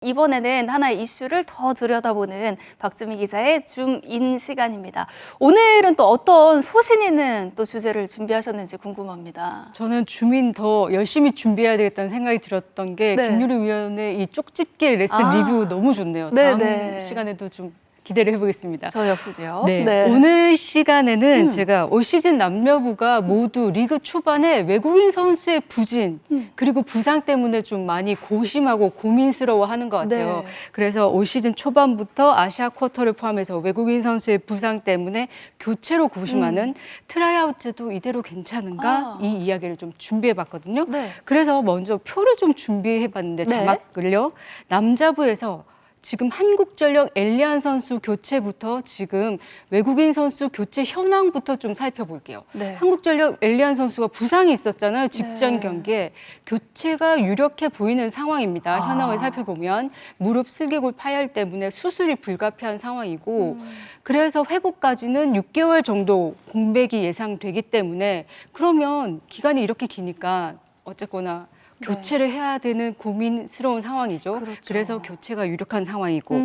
이번에는 하나의 이슈를 더 들여다보는 박주미 기자의 줌인 시간입니다. 오늘은 또 어떤 소신 있는 또 주제를 준비하셨는지 궁금합니다. 저는 줌인 더 열심히 준비해야 되겠다는 생각이 들었던 게 네. 김유리 위원의 이 쪽집게 레슨 리뷰 너무 좋네요. 네, 다음 네. 시간에도 좀 기대를 해보겠습니다. 저 역시도요. 네. 오늘 시간에는 제가 올 시즌 남녀부가 모두 리그 초반에 외국인 선수의 부진 그리고 부상 때문에 좀 많이 고심하고 고민스러워하는 것 같아요. 네. 그래서 올 시즌 초반부터 아시아 쿼터를 포함해서 외국인 선수의 부상 때문에 교체로 고심하는 트라이아웃 제도 이대로 괜찮은가 이 이야기를 좀 준비해봤거든요. 네. 그래서 먼저 표를 좀 준비해봤는데 네. 자막을요. 남자부에서 지금 한국전력 엘리안 선수 교체부터 지금 외국인 선수 교체 현황부터 좀 살펴볼게요. 네. 한국전력 엘리안 선수가 부상이 있었잖아요. 직전 네. 경기에 교체가 유력해 보이는 상황입니다. 현황을 살펴보면 무릎 슬개골 파열 때문에 수술이 불가피한 상황이고 그래서 회복까지는 6개월 정도 공백이 예상되기 때문에 그러면 기간이 이렇게 기니까 어쨌거나 교체를 해야 되는 고민스러운 상황이죠. 그렇죠. 그래서 교체가 유력한 상황이고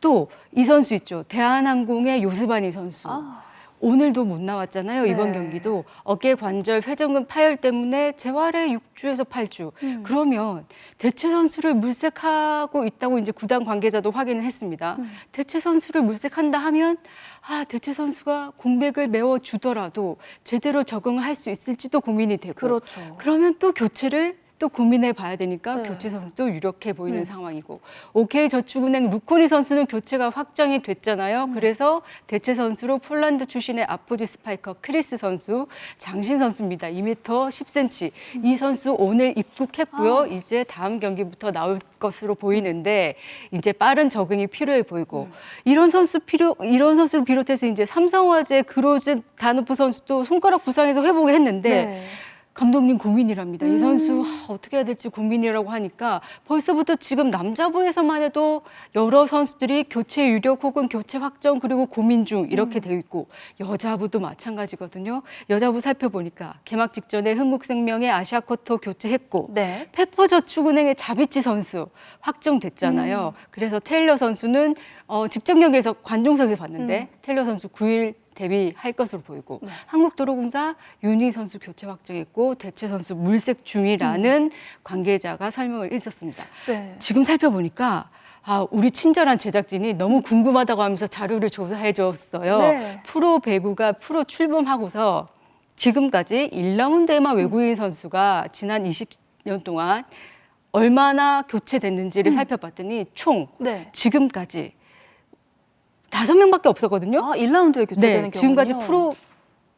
또 이 선수 있죠. 대한항공의 요스바니 선수. 오늘도 못 나왔잖아요. 이번 네. 경기도 어깨 관절 회전근 파열 때문에 재활에 6주에서 8주. 그러면 대체 선수를 물색하고 있다고 이제 구단 관계자도 확인을 했습니다. 대체 선수를 물색한다 하면 대체 선수가 공백을 메워주더라도 제대로 적응을 할 수 있을지도 고민이 되고 그렇죠. 그러면 또 교체를 또 고민해 봐야 되니까 네. 교체 선수도 유력해 보이는 상황이고 OK저축은행 루코니 선수는 교체가 확정이 됐잖아요. 그래서 대체 선수로 폴란드 출신의 아포지 스파이커 크리스 선수, 장신 선수입니다. 2m 10cm. 이 선수 오늘 입국했고요. 이제 다음 경기부터 나올 것으로 보이는데 이제 빠른 적응이 필요해 보이고 이런 선수를 비롯해서 이제 삼성화재 그로즈 다누프 선수도 손가락 부상에서 회복을 했는데 네. 감독님 고민이랍니다. 이 선수 어떻게 해야 될지 고민이라고 하니까 벌써부터 지금 남자부에서만 해도 여러 선수들이 교체 유력 혹은 교체 확정 그리고 고민 중 이렇게 되어 있고 여자부도 마찬가지거든요. 여자부 살펴보니까 개막 직전에 흥국생명의 아시아 쿼터 교체했고 네. 페퍼저축은행의 자비치 선수 확정됐잖아요. 그래서 테일러 선수는 직전 경기에서 관중석에서 봤는데 테일러 선수 9일 데뷔할 것으로 보이고 한국도로공사 윤희 선수 교체 확정했고 대체 선수 물색 중이라는 관계자가 설명을 했었습니다. 네. 지금 살펴보니까 우리 친절한 제작진이 너무 궁금하다고 하면서 자료를 조사해 줬어요. 네. 프로 배구가 프로 출범하고서 지금까지 1라운드에만 외국인 선수가 지난 20년 동안 얼마나 교체됐는지를 살펴봤더니 총 네. 지금까지 5명밖에 없었거든요. 1라운드에 교체되는 경우는요? 지금까지 프로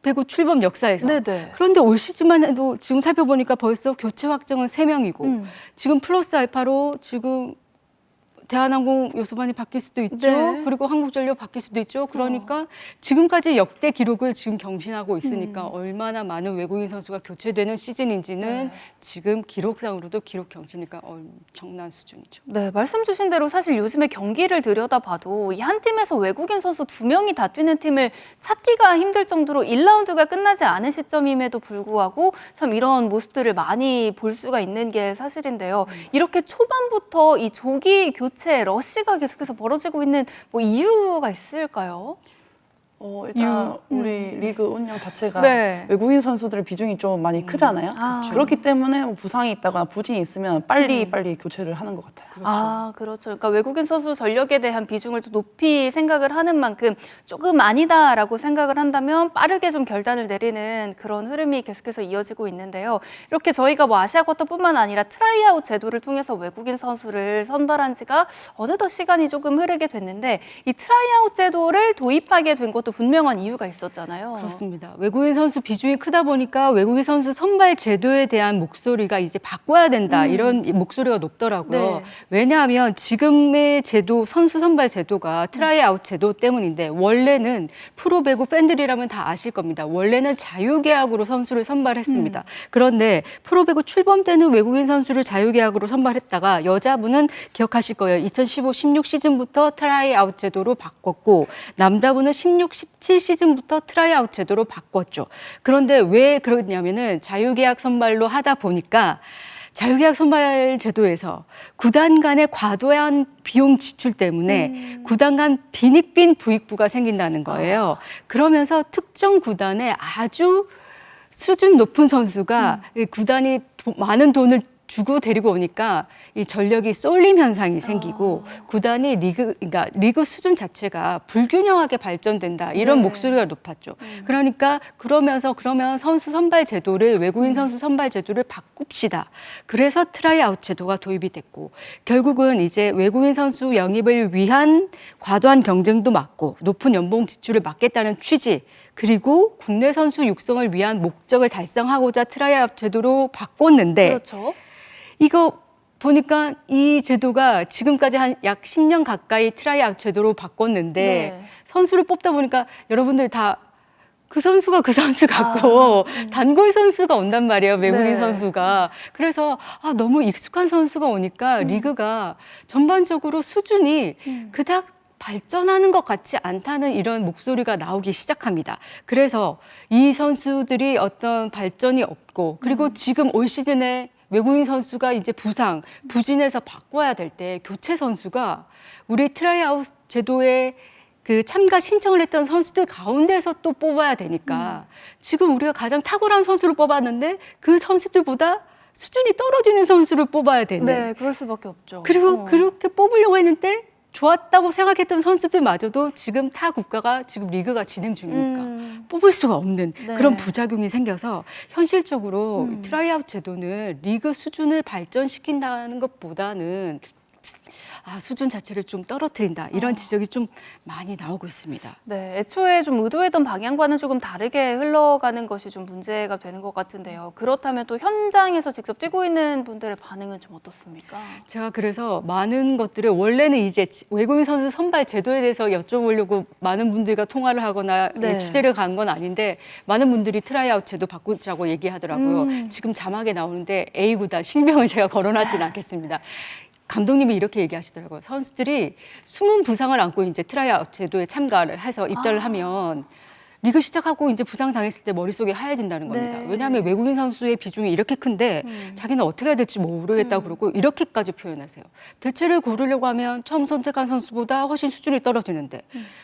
배구 출범 역사에서. 네네. 그런데 올 시즌만 해도 지금 살펴보니까 벌써 교체 확정은 3명이고 지금 플러스 알파로 지금 대한항공 요스바니 바뀔 수도 있죠. 네. 그리고 한국전력 바뀔 수도 있죠. 그러니까 지금까지 역대 기록을 지금 경신하고 있으니까 얼마나 많은 외국인 선수가 교체되는 시즌인지는 지금 기록상으로도 기록 경신이니까 엄청난 수준이죠. 네, 말씀 주신 대로 사실 요즘에 경기를 들여다봐도 이 한 팀에서 외국인 선수 2명이 다 뛰는 팀을 찾기가 힘들 정도로 1라운드가 끝나지 않은 시점임에도 불구하고 참 이런 모습들을 많이 볼 수가 있는 게 사실인데요. 이렇게 초반부터 이 조기 교체 러시가 계속해서 벌어지고 있는 뭐 이유가 있을까요? 일단 우리 리그 운영 자체가 네. 외국인 선수들의 비중이 좀 많이 크잖아요. 그렇기 때문에 뭐 부상이 있다거나 부진이 있으면 빨리 교체를 하는 것 같아요. 그렇죠. 그러니까 외국인 선수 전력에 대한 비중을 좀 높이 생각을 하는 만큼 조금 아니다라고 생각을 한다면 빠르게 좀 결단을 내리는 그런 흐름이 계속해서 이어지고 있는데요. 이렇게 저희가 뭐 아시아 쿼터뿐만 아니라 트라이아웃 제도를 통해서 외국인 선수를 선발한 지가 어느덧 시간이 조금 흐르게 됐는데 이 트라이아웃 제도를 도입하게 된 것도 분명한 이유가 있었잖아요. 그렇습니다. 외국인 선수 비중이 크다 보니까 외국인 선수 선발 제도에 대한 목소리가 이제 바꿔야 된다 이런 목소리가 높더라고요. 네. 왜냐하면 지금의 제도 선수 선발 제도가 트라이아웃 제도 때문인데 원래는 프로배구 팬들이라면 다 아실 겁니다. 원래는 자유계약으로 선수를 선발했습니다. 그런데 프로배구 출범 때는 외국인 선수를 자유계약으로 선발했다가 여자부는 기억하실 거예요. 2015-16 시즌부터 트라이아웃 제도로 바꿨고 남자부는 16, 17 시즌부터 트라이아웃 제도로 바꿨죠. 그런데 왜 그러냐면은 자유계약 선발로 하다 보니까 자유계약 선발 제도에서 구단 간의 과도한 비용 지출 때문에 구단 간 빈익빈 부익부가 생긴다는 거예요. 그러면서 특정 구단에 아주 수준 높은 선수가 이 구단이 많은 돈을 주고 데리고 오니까 이 전력이 쏠림 현상이 생기고 구단이 그러니까 리그 수준 자체가 불균형하게 발전된다 이런 네. 목소리가 높았죠. 그러니까 그러면 선수 선발 제도를 외국인 선수 선발 제도를 바꿉시다. 그래서 트라이아웃 제도가 도입이 됐고 결국은 이제 외국인 선수 영입을 위한 과도한 경쟁도 막고 높은 연봉 지출을 막겠다는 취지. 그리고 국내 선수 육성을 위한 목적을 달성하고자 트라이아웃 제도로 바꿨는데 그렇죠. 이거 보니까 이 제도가 지금까지 한 약 10년 가까이 트라이아웃 제도로 바꿨는데 네. 선수를 뽑다 보니까 여러분들 다 그 선수가 그 선수 같고 단골 선수가 온단 말이에요. 외국인 네. 선수가. 그래서 너무 익숙한 선수가 오니까 리그가 전반적으로 수준이 그닥 발전하는 것 같지 않다는 이런 목소리가 나오기 시작합니다. 그래서 이 선수들이 어떤 발전이 없고 그리고 지금 올 시즌에 외국인 선수가 이제 부진해서 바꿔야 될 때 교체 선수가 우리 트라이아웃 제도에 그 참가 신청을 했던 선수들 가운데서 또 뽑아야 되니까 지금 우리가 가장 탁월한 선수를 뽑았는데 그 선수들보다 수준이 떨어지는 선수를 뽑아야 되는. 네, 그럴 수밖에 없죠. 그리고 그렇게 뽑으려고 했는데 좋았다고 생각했던 선수들마저도 지금 타 국가가 지금 리그가 진행 중이니까 뽑을 수가 없는 네. 그런 부작용이 생겨서 현실적으로 트라이아웃 제도는 리그 수준을 발전시킨다는 것보다는 수준 자체를 좀 떨어뜨린다 이런 지적이 좀 많이 나오고 있습니다. 네, 애초에 좀 의도했던 방향과는 조금 다르게 흘러가는 것이 좀 문제가 되는 것 같은데요. 그렇다면 또 현장에서 직접 뛰고 있는 분들의 반응은 좀 어떻습니까? 제가 그래서 많은 것들을 원래는 이제 외국인 선수 선발 제도에 대해서 여쭤보려고 많은 분들과 통화를 하거나 네. 취재를 간 건 아닌데 많은 분들이 트라이아웃 제도 바꾸자고 얘기하더라고요. 지금 자막에 나오는데 A구단 실명을 제가 거론하진 않겠습니다. 감독님이 이렇게 얘기하시더라고요. 선수들이 숨은 부상을 안고 이제 트라이아웃 제도에 참가를 해서 입단을 하면 리그 시작하고 이제 부상 당했을 때 머릿속이 하얘진다는 겁니다. 네. 왜냐하면 외국인 선수의 비중이 이렇게 큰데 자기는 어떻게 해야 될지 모르겠다고 그러고 이렇게까지 표현하세요. 대체를 고르려고 하면 처음 선택한 선수보다 훨씬 수준이 떨어지는데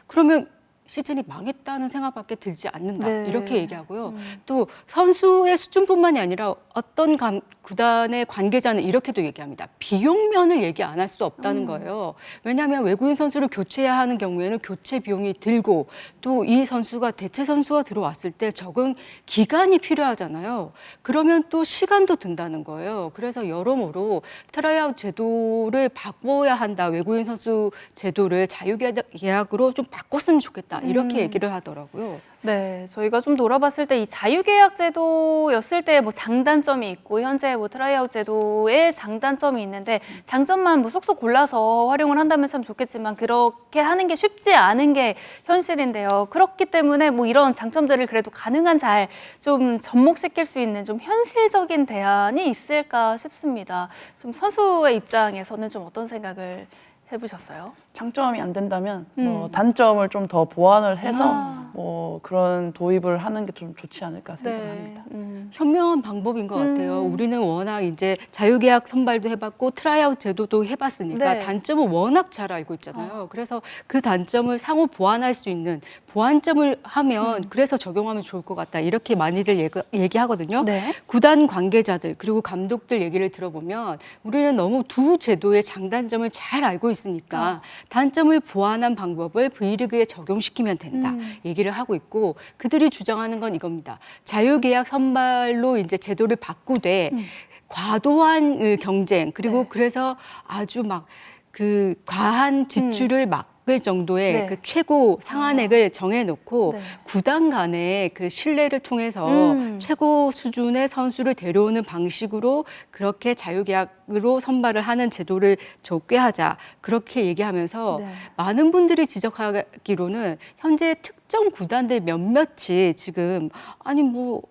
그러면 시즌이 망했다는 생각밖에 들지 않는다. 네. 이렇게 얘기하고요. 또 선수의 수준뿐만이 아니라 어떤 구단의 관계자는 이렇게도 얘기합니다. 비용면을 얘기 안 할 수 없다는 거예요. 왜냐하면 외국인 선수를 교체해야 하는 경우에는 교체 비용이 들고 또 이 선수가 대체 선수가 들어왔을 때 적응 기간이 필요하잖아요. 그러면 또 시간도 든다는 거예요. 그래서 여러모로 트라이아웃 제도를 바꿔야 한다. 외국인 선수 제도를 자유계약으로 좀 바꿨으면 좋겠다. 이렇게 얘기를 하더라고요. 네, 저희가 좀 돌아봤을 때 이 자유계약 제도였을 때 뭐 장단점이 있고 현재 뭐 트라이아웃 제도의 장단점이 있는데 장점만 뭐 쏙쏙 골라서 활용을 한다면 참 좋겠지만 그렇게 하는 게 쉽지 않은 게 현실인데요. 그렇기 때문에 뭐 이런 장점들을 그래도 가능한 잘 좀 접목시킬 수 있는 좀 현실적인 대안이 있을까 싶습니다. 좀 선수의 입장에서는 좀 어떤 생각을 해보셨어요? 장점이 안 된다면 뭐 단점을 좀 더 보완을 해서 아. 뭐 그런 도입을 하는 게 좀 좋지 않을까 생각을 합니다. 현명한 방법인 것 같아요. 우리는 워낙 이제 자유계약 선발도 해봤고 트라이아웃 제도도 해봤으니까 네. 단점을 워낙 잘 알고 있잖아요. 그래서 그 단점을 상호 보완할 수 있는 보완점을 하면 그래서 적용하면 좋을 것 같다. 이렇게 많이들 얘기하거든요. 네. 구단 관계자들 그리고 감독들 얘기를 들어보면 우리는 너무 두 제도의 장단점을 잘 알고 있으니까 단점을 보완한 방법을 V리그에 적용시키면 된다. 얘기를 하고 있고 그들이 주장하는 건 이겁니다. 자유계약 선발로 이제 제도를 바꾸되 과도한 경쟁 그리고 네. 그래서 아주 막 그 과한 지출을 막을 정도의 네. 그 최고 상한액을 정해놓고 네. 구단 간의 그 신뢰를 통해서 최고 수준의 선수를 데려오는 방식으로 그렇게 자유계약으로 선발을 하는 제도를 좋게 하자 그렇게 얘기하면서 네. 많은 분들이 지적하기로는 현재 특정 구단들 몇몇이 지금 아니 뭐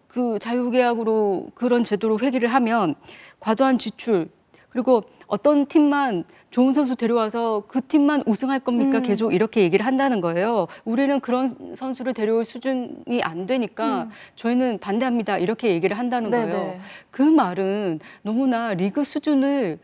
그 자유계약으로 그런 제도로 회귀를 하면 과도한 지출 그리고 어떤 팀만 좋은 선수 데려와서 그 팀만 우승할 겁니까? 계속 이렇게 얘기를 한다는 거예요. 우리는 그런 선수를 데려올 수준이 안 되니까 저희는 반대합니다. 이렇게 얘기를 한다는 네네. 거예요. 그 말은 너무나 리그 수준을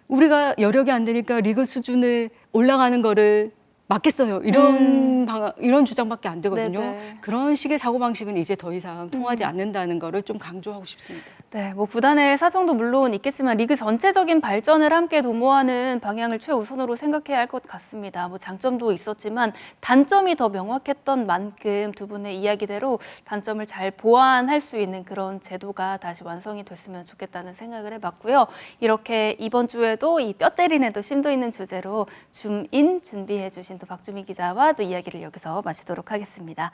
우리가 여력이 안 되니까 리그 수준을 올라가는 거를 막겠어요. 이런 주장밖에 안 되거든요. 네네. 그런 식의 사고방식은 이제 더 이상 통하지 않는다는 거를 좀 강조하고 싶습니다. 네, 뭐 구단의 사정도 물론 있겠지만 리그 전체적인 발전을 함께 도모하는 방향을 최우선으로 생각해야 할 것 같습니다. 뭐 장점도 있었지만 단점이 더 명확했던 만큼 두 분의 이야기대로 단점을 잘 보완할 수 있는 그런 제도가 다시 완성이 됐으면 좋겠다는 생각을 해봤고요. 이렇게 이번 주에도 이 뼈 때리는 심도 있는 주제로 줌인 준비해 주신 또 박주미 기자와 또 이야기를 여기서 마치도록 하겠습니다.